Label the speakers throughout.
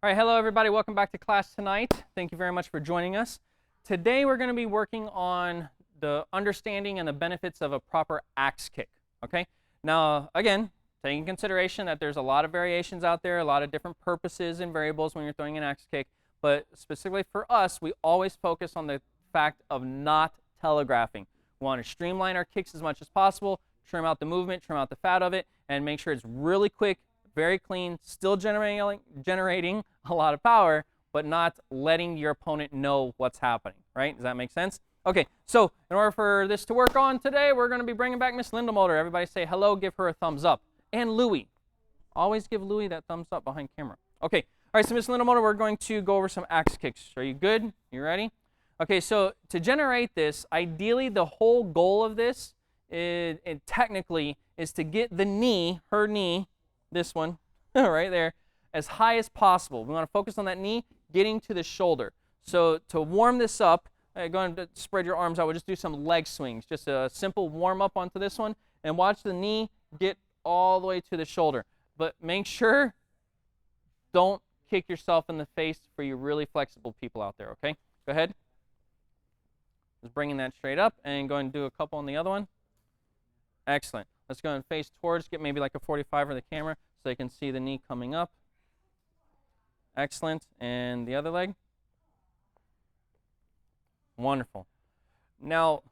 Speaker 1: All right, hello everybody. Welcome back to class tonight. Thank you very much for joining us. Today we're going to be working on the understanding and the benefits of a proper axe kick. Okay. Now, again, taking consideration that there's a lot of variations out there, a lot of different purposes and variables when you're throwing an axe kick, but specifically for us, we always focus on the fact of not telegraphing. We want to streamline our kicks as much as possible, trim out the movement, trim out the fat of it, and make sure it's really quick, very clean, still generating a lot of power, but not letting your opponent know what's happening, right? Does that make sense? Okay, so in order for this to work on today, we're going to be bringing back Miss Lindemoulder. Everybody say hello, give her a thumbs up. And Louie. Always give Louie that thumbs up behind camera. Okay, all right, so Miss Lindemoulder, we're going to go over some axe kicks. Are you good? You ready? Okay, so to generate this, ideally the whole goal of this technically is to get the knee, her knee, this one, right there, as high as possible. We want to focus on that knee getting to the shoulder. So to warm this up, go ahead and spread your arms out. We'll just do some leg swings, just a simple warm up onto this one, and watch the knee get all the way to the shoulder. But make sure, don't kick yourself in the face for you really flexible people out there, okay? Go ahead. Just bringing that straight up, and go and do a couple on the other one. Excellent. Let's go and face towards, get maybe like a 45 for the camera so you can see the knee coming up. Excellent. And the other leg. Wonderful. Now,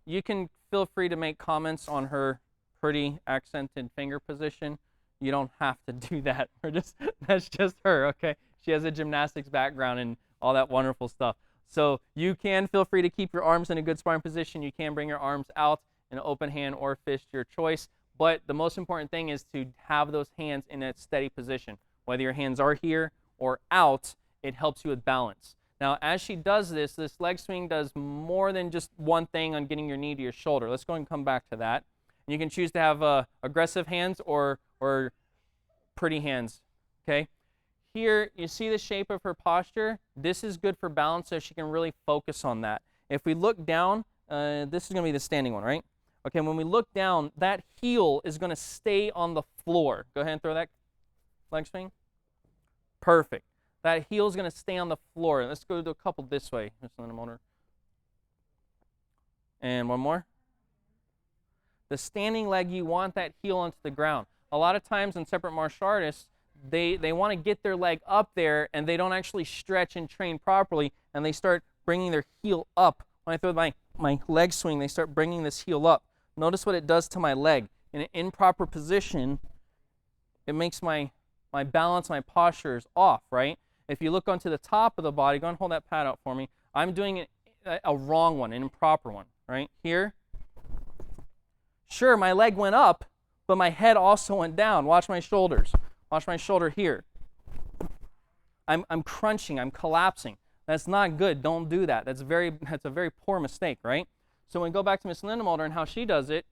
Speaker 1: you can feel free to make comments on her pretty accented finger position. You don't have to do that. That's just her, okay? She has a gymnastics background and all that wonderful stuff. So you can feel free to keep your arms in a good sparring position. You can bring your arms out in an open hand or fist, your choice. But the most important thing is to have those hands in a steady position. Whether your hands are here or out, it helps you with balance. Now, as she does this, this leg swing does more than just one thing on getting your knee to your shoulder. Let's go and come back to that. And you can choose to have aggressive hands or pretty hands, okay? Here, you see the shape of her posture. This is good for balance, so she can really focus on that. If we look down, this is going to be the standing one, right? Okay, when we look down, that heel is going to stay on the floor. Go ahead and throw that leg swing. Perfect. That heel is going to stay on the floor. Let's go do a couple this way. And one more. The standing leg, you want that heel onto the ground. A lot of times in separate martial artists, they want to get their leg up there, and they don't actually stretch and train properly, and they start bringing their heel up. When I throw my leg swing, they start bringing this heel up. Notice what it does to my leg. In an improper position, it makes my balance, my posture is off, right? If you look onto the top of the body, go and hold that pad out for me. I'm doing a wrong one, an improper one, right? Here. Sure, my leg went up, but my head also went down. Watch my shoulders. Watch my shoulder here. I'm crunching, I'm collapsing. That's not good. Don't do that. That's a very poor mistake, right? So when we go back to Miss Lindemoulder and how she does it,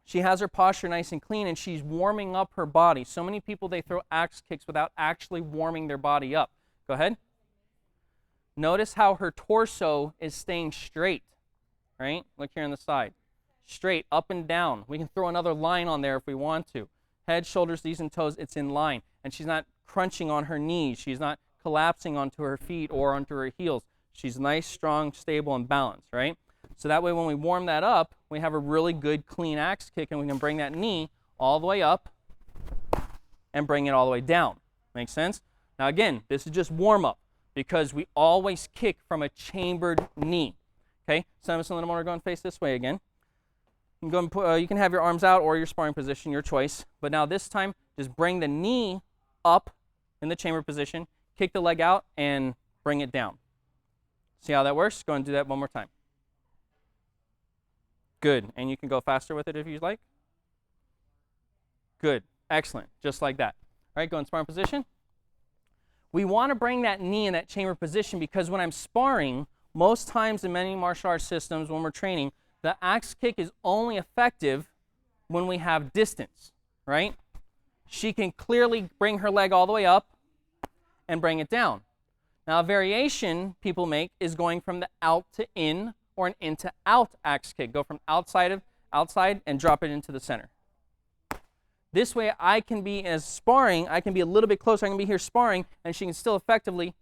Speaker 1: she has her posture nice and clean, and she's warming up her body. So many people, they throw axe kicks without actually warming their body up. Go ahead. Notice how her torso is staying straight, right? Look here on the side. Straight, up and down. We can throw another line on there if we want to. Head, shoulders, knees, and toes, it's in line. And she's not crunching on her knees. She's not collapsing onto her feet or onto her heels. She's nice, strong, stable, and balanced, right? So that way when we warm that up, we have a really good, clean axe kick, and we can bring that knee all the way up and bring it all the way down. Make sense? Now again, this is just warm-up because we always kick from a chambered knee. Okay? So Miss Lindemoulder, go and face this way again. You can, you can have your arms out or your sparring position, your choice. But now this time, just bring the knee up in the chamber position, kick the leg out, and bring it down. See how that works? Go and do that one more time. Good. And you can go faster with it if you'd like. Good. Excellent. Just like that. All right, go in sparring position. We want to bring that knee in that chamber position because when I'm sparring, most times in many martial arts systems when we're training, the axe kick is only effective when we have distance, right? She can clearly bring her leg all the way up and bring it down. Now, a variation people make is going from the out to in or an in to out axe kick. Go from outside and drop it into the center. This way I can be, as sparring, I can be a little bit closer. I can be here sparring, and she can still effectively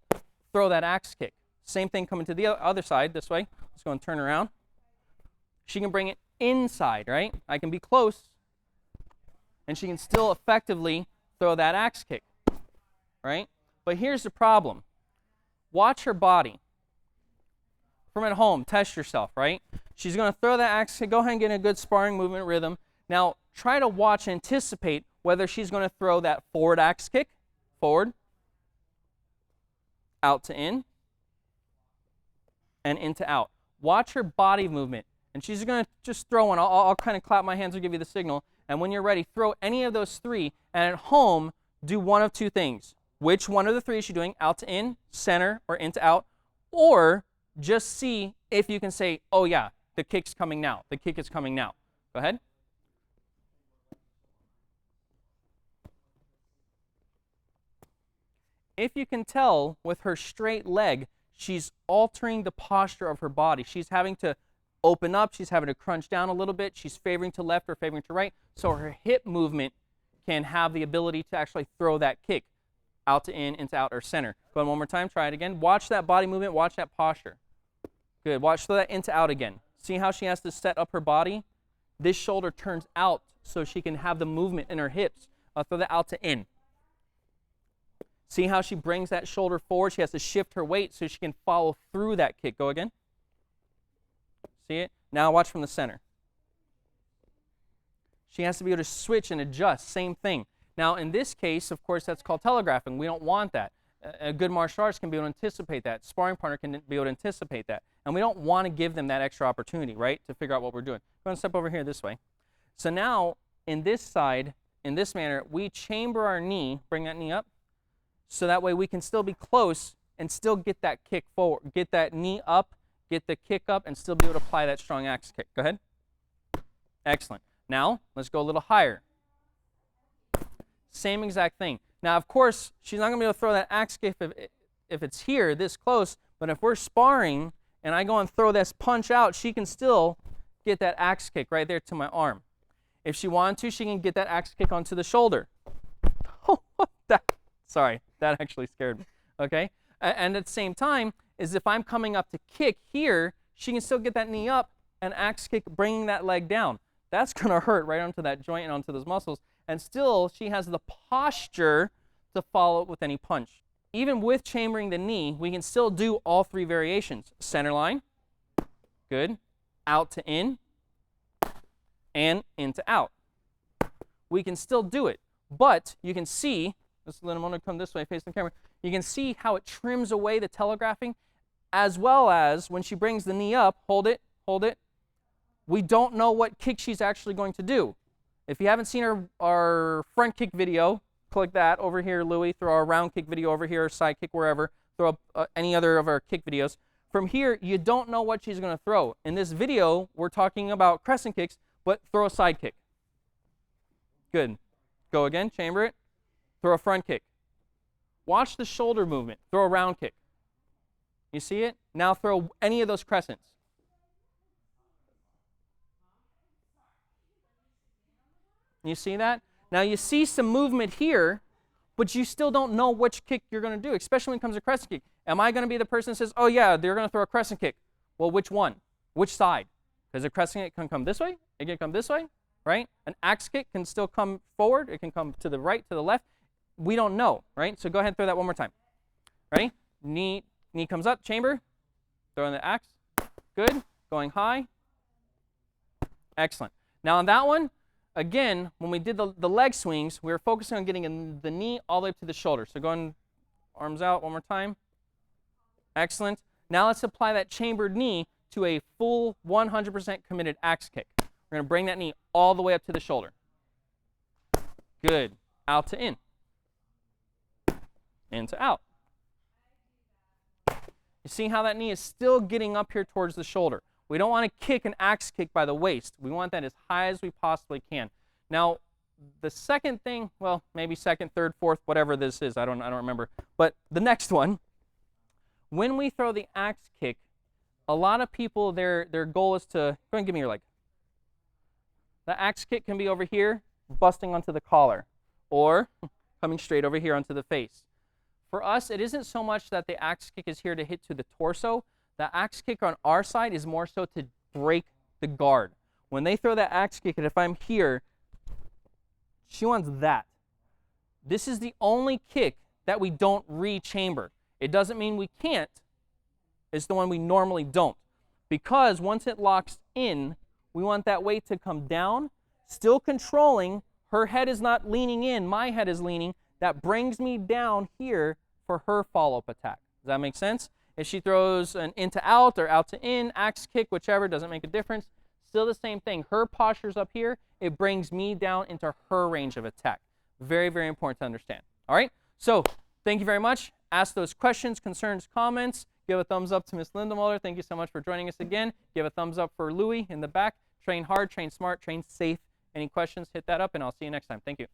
Speaker 1: throw that axe kick. Same thing coming to the other side this way. Let's go and turn around. She can bring it inside, right? I can be close, and she can still effectively throw that axe kick, right? But here's the problem. Watch her body. From at home, test yourself, right? She's going to throw that axe kick. Go ahead and get in a good sparring movement rhythm. Now, try to watch, anticipate whether she's going to throw that forward axe kick, forward, out to in, and into out. Watch her body movement. And she's going to just throw one. I'll kind of clap my hands or give you the signal. And when you're ready, throw any of those three. And at home, do one of two things. Which one of the three is she doing? Out to in, center, or into out? Or just see if you can say, oh yeah, the kick's coming now. The kick is coming now. Go ahead. If you can tell with her straight leg, she's altering the posture of her body. She's having to open up. She's having to crunch down a little bit. She's favoring to left or favoring to right. So her hip movement can have the ability to actually throw that kick out to in, into out, or center. Go on one more time. Try it again. Watch that body movement. Watch that posture. Good. Watch, throw that into out again. See how she has to set up her body? This shoulder turns out so she can have the movement in her hips. Throw that out to in. See how she brings that shoulder forward? She has to shift her weight so she can follow through that kick. Go again. See it? Now watch from the center. She has to be able to switch and adjust. Same thing. Now, in this case, of course, that's called telegraphing. We don't want that. A good martial artist can be able to anticipate that. Sparring partner can be able to anticipate that. And we don't want to give them that extra opportunity, right, to figure out what we're doing. Go ahead and step over here this way. So now, in this side, in this manner, we chamber our knee, bring that knee up, so that way we can still be close and still get that kick forward, get that knee up, get the kick up, and still be able to apply that strong axe kick. Go ahead. Excellent. Now, let's go a little higher. Same exact thing. Now, of course, she's not going to be able to throw that axe kick if it's here, this close, but if we're sparring and I go and throw this punch out, she can still get that axe kick right there to my arm. If she wanted to, she can get that axe kick onto the shoulder. Oh, sorry, that actually scared me. Okay? And at the same time, is if I'm coming up to kick here, she can still get that knee up and axe kick, bringing that leg down. That's going to hurt right onto that joint and onto those muscles. And still, she has the posture to follow it with any punch. Even with chambering the knee, we can still do all three variations. Center line, good, out to in, and into out. We can still do it, but you can see, let's let him come this way, face the camera, you can see how it trims away the telegraphing, as well as when she brings the knee up, hold it, we don't know what kick she's actually going to do. If you haven't seen our front kick video, click that over here, Louie. Throw our round kick video over here, side kick wherever. Throw up any other of our kick videos. From here, you don't know what she's going to throw. In this video, we're talking about crescent kicks, but throw a side kick. Good. Go again, chamber it. Throw a front kick. Watch the shoulder movement. Throw a round kick. You see it? Now throw any of those crescents. You see that? Now you see some movement here, but you still don't know which kick you're going to do, especially when it comes to crescent kick. Am I going to be the person that says, oh yeah, they're going to throw a crescent kick? Well, which one? Which side? Because a crescent kick can come this way, it can come this way, right? An axe kick can still come forward, it can come to the right, to the left. We don't know, right? So go ahead and throw that one more time. Ready? Knee comes up, chamber, throw in the axe. Good. Going high. Excellent. Now on that one, again, when we did the leg swings, we were focusing on getting the knee all the way up to the shoulder. So going arms out one more time. Excellent. Now let's apply that chambered knee to a full 100% committed axe kick. We're going to bring that knee all the way up to the shoulder. Good. Out to in. In to out. You see how that knee is still getting up here towards the shoulder. We don't want to kick an axe kick by the waist. We want that as high as we possibly can. Now, the second thing, well, maybe second, third, fourth, whatever this is, I don't remember. But the next one, when we throw the axe kick, a lot of people, their goal is to, go ahead and give me your leg. The axe kick can be over here, busting onto the collar or coming straight over here onto the face. For us, it isn't so much that the axe kick is here to hit to the torso. The axe kick on our side is more so to break the guard. When they throw that axe kick, and if I'm here, she wants that. This is the only kick that we don't re-chamber. It doesn't mean we can't. It's the one we normally don't. Because once it locks in, we want that weight to come down, still controlling. Her head is not leaning in, my head is leaning. That brings me down here for her follow-up attack. Does that make sense? If she throws an in to out or out to in, axe kick, whichever, doesn't make a difference. Still the same thing. Her posture's up here. It brings me down into her range of attack. Very, very important to understand. All right? So thank you very much. Ask those questions, concerns, comments. Give a thumbs up to Ms. Lindemuller. Thank you so much for joining us again. Give a thumbs up for Louie in the back. Train hard, train smart, train safe. Any questions, hit that up, and I'll see you next time. Thank you.